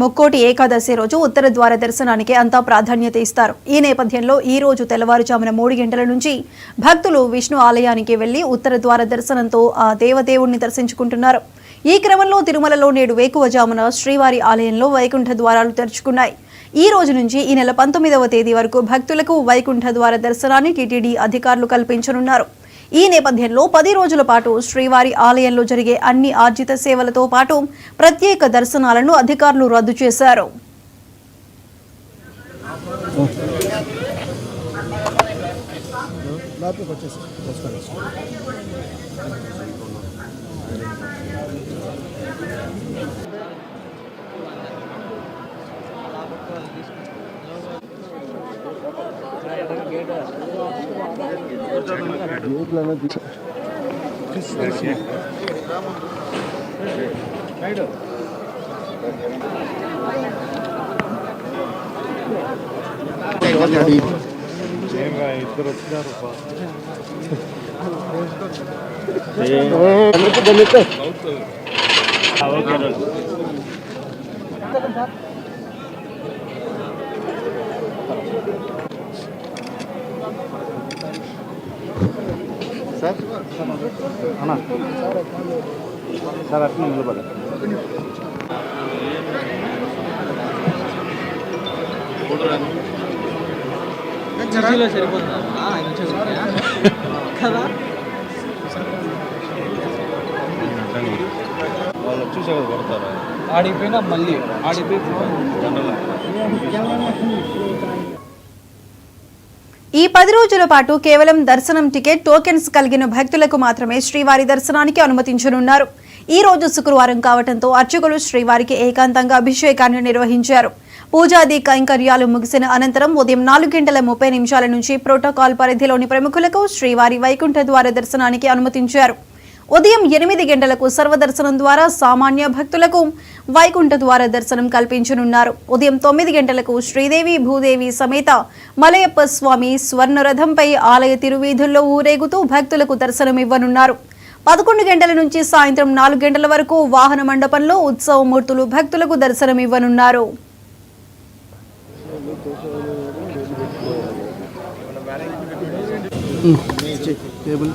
ముక్కోటి ఏకాదశి రోజు ఉత్తర ద్వార దర్శనానికి అంతా ప్రాధాన్యత ఇస్తారు. ఈ నేపథ్యంలో ఈ రోజు తెల్లవారుజామున 3 గంటల నుంచి భక్తులు విష్ణు ఆలయానికి వెళ్లి ఉత్తర ద్వార దర్శనంతో ఆ దేవదేవుణ్ణి దర్శించుకుంటున్నారు. ఈ క్రమంలో తిరుమలలో నేడు వేకువజామున శ్రీవారి ఆలయంలో వైకుంఠ ద్వారాలు తెరుచుకున్నాయి. ఈ రోజు నుంచి ఈ నెల 19వ తేదీ వరకు భక్తులకు వైకుంఠ ద్వార దర్శనాన్ని టీటీడీ అధికారులు కల్పించనున్నారు. ఈ నేపథ్యంలో 10 రోజుల పాటు శ్రీవారి ఆలయంలో జరిగే అన్ని ఆర్జిత సేవలతో పాటు ప్రత్యేక దర్శనాలను అధికారులు రద్దు చేశారు. సార్ అట్లా నిలబడ వాళ్ళు చూసే కొడతారా ఆడిపోయినా మళ్ళీ ఆడిపోయి ఈ 10 రోజుల పాటు కేవలం దర్శనం టికెట్ టోకెన్స్ కలిగిన భక్తులకు మాత్రమే శ్రీవారి దర్శనానికి అనుమతించనున్నారు. ఈ రోజు శుక్రవారం కావడంతో అర్చకులు శ్రీవారికి ఏకాంతంగా అభిషేకాన్ని నిర్వహించారు. పూజాది కైంకర్యాలు ముగిసిన అనంతరం ఉదయం 4:30 నుంచి ప్రోటోకాల్ పరిధిలోని ప్రముఖులకు శ్రీవారి వైకుంఠ ద్వార దర్శనానికి అనుమతించారు. ఉదయం 8 గంటలకు సర్వదర్శనం ద్వారా సామాన్య భక్తులకు వైకుంఠ ద్వార దర్శనం కల్పించనున్నారు. ఉదయం 9 గంటలకు శ్రీదేవి భూదేవి సమేత మలయప్ప స్వామి స్వర్ణరథంపై ఆలయ తిరువీధుల్లో ఊరేగుతూ భక్తులకు దర్శనం ఇవ్వనున్నారు. 11 గంటల నుంచి సాయంత్రం 4 గంటల వరకు వాహన మండపంలో ఉత్సవమూర్తులు భక్తులకు దర్శనం ఇవ్వనున్నారు. టేబుల్